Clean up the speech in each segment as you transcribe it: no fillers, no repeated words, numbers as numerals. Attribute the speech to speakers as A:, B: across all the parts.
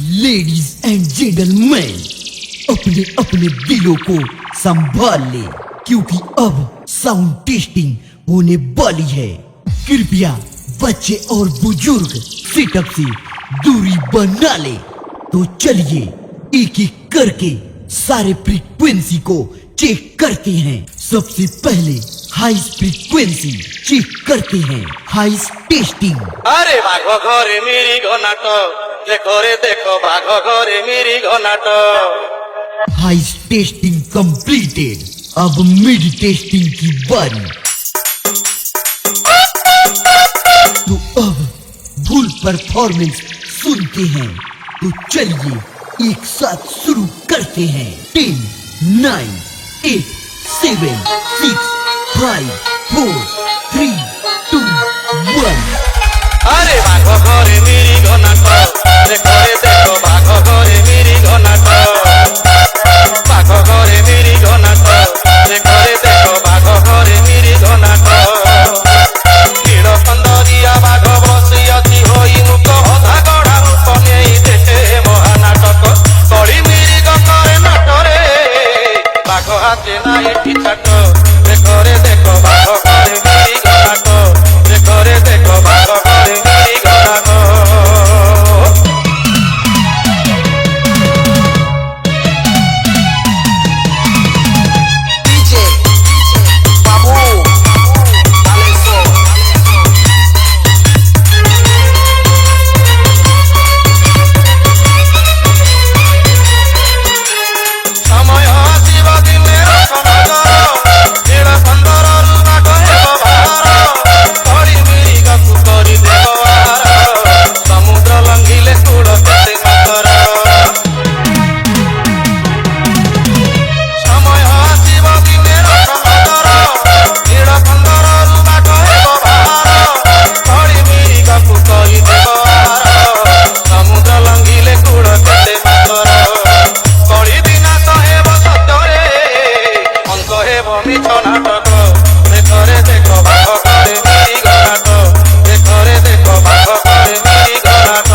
A: Ladies and gentleman, अपने अपने दिलों को संभाल ले, क्योंकि अब साउंड टेस्टिंग होने वाली है। कृपया बच्चे और बुजुर्ग सेटअप से दूरी बना ले। तो चलिए एक एक करके सारे फ्रीक्वेंसी को चेक करते हैं। सबसे पहले हाई फ्रीक्वेंसी चेक करते हैं। High testing.
B: अरे बाघ घरे मेरी घनाट, देखो रे देखो बाघ घरे मेरी घनाट।
A: High testing completed. अब मिड टेस्टिंग की बारी। तो अब फुल परफॉर्मेंस सुनते हैं। तो चलिए एक साथ शुरू करते हैं। 10, 9, 8, 7, 6, 5, 4, 3, 2, 1।
B: अरे बाघ घरे मेरी घनाट, देखो रे देखो बाघ घरे मेरी घनाट। बाघ घरे मेरी घनाट, देखो रे देखो बाघ घरे मेरी घनाट। नीड़ सुंदरिया बाघ बसी अति होई मुख अधा गढ़ा रूप नहीं देखे महानाटक। कड़ी मेरी गंगरे नाटरे बाघ हाथे नाई पिछाट। देखो रे देखो बाघ घरे मेरी घनाट, देखो रे देखो बाघ घरे मेरी घनाट। समय ଆସିବ ଦିନେ ରସନଗର, ନୀଳ ସୁନ୍ଦରରୁ ବାଘ ହେବ ବାହାର। କଳି ମିରିଗକୁ କରିଦେବ ଆହାର, ସମୁଦ୍ର ଲଙ୍ଘିଲେ କୂଳ କେତେ ମକର। ସମୟ ଆସିବ ଦିନେ ରସନଗର, ନୀଳ ସୁନ୍ଦରରୁ ବାଘ ହେବ ବାହାର। କଳି ମିରିଗକୁ କରିଦେବ ଆହାର, ସମୁଦ୍ର ଲଙ୍ଘିଲେ କୂଳ କେତେ ମକର। କଳି ବିନାଶ ହେବ ସତରେ, ଅଙ୍କ ହେବ ମିଛ ନାଟକ। ଦେଖ ରେ ଦେଖ ବାଘ ଘରେ मेरी ଘନାଟ, ଦେଖ ରେ ଦେଖ ବାଘ ଘରେ मेरी ଘନାଟ।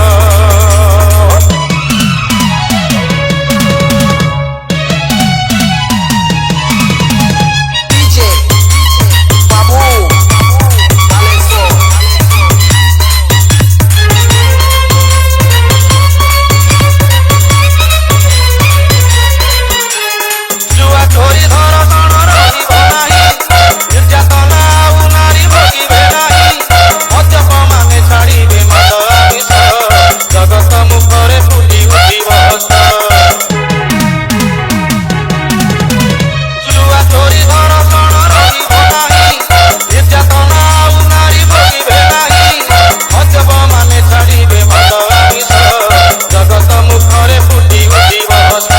B: जुआ चोरी धरसण ରହିବ ନାହିଁ, ନିର୍ଯାତନା ଆଉ ନାରୀ ଭୋଗିବେ ନାହିଁ। ମଦ୍ୟପ ମାନେ ଛାଡ଼ିବେ ମଦ ଆମିଷ, ଜଗତ ମୁଖରେ ଫୁଟି ଉଠିବ ହସ। जुआ चोरी धरसण ରହିବ ନାହିଁ, ନିର୍ଯାତନା ଆଉ ନାରୀ ଭୋଗିବେ ନାହିଁ। ମଦ୍ୟପ ମାନେ ଛାଡ଼ିବେ ମଦ ଆମିଷ, ଜଗତ ମୁଖରେ ଫୁଟି ଉଠିବ ହସ।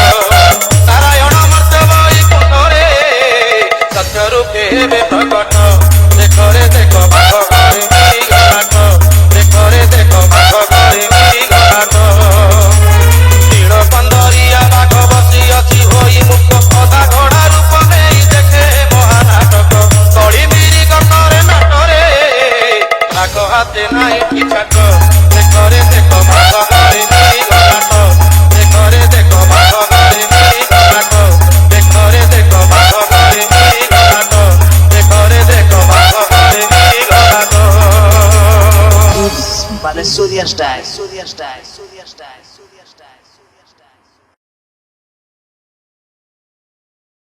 B: ନାରାୟଣ ମର୍ତ୍ତ୍ୟ ବୈକୁଣ୍ଠରେ ସତ୍ୟ ରୂପେ ହେବେ ପ୍ରକଟ। ଦେଖ ରେ ଦେଖ ବାଘ ଘରେ मेरी ଘନାଟ, ଦେଖ ରେ ଦେଖ ବାଘ ଘରେ मेरी ଘନାଟ। ନୀଳ ସୁନ୍ଦରିଆ ବାଘ ବସି ଅଛି ହୋଇ ମୁଖ ଅଧା ଘୋଡ଼ା ରୂପ ନେଇ ଦେଖେ ମହାନାଟକ। କଳି ମିରି ଗଙ୍ଗରେ ନାଟରେ ବାଘ ହାତେ ନାହିଁ ପିଛାଟ। ଦେଖ ରେ ଦେଖ ବାଘ ଘରେ मेरी ଘନାଟ, ଦେଖ ରେ ଦେଖ ବାଘ ଘରେ मेरी ଘନାଟ, ଦେଖ ରେ ଦେଖ ବାଘ ଘରେ मेरी ଘନାଟ, ଦେଖ ରେ ଦେଖ ବାଘ ଘରେ मेरी ଘନାଟ।
C: By the Surya style.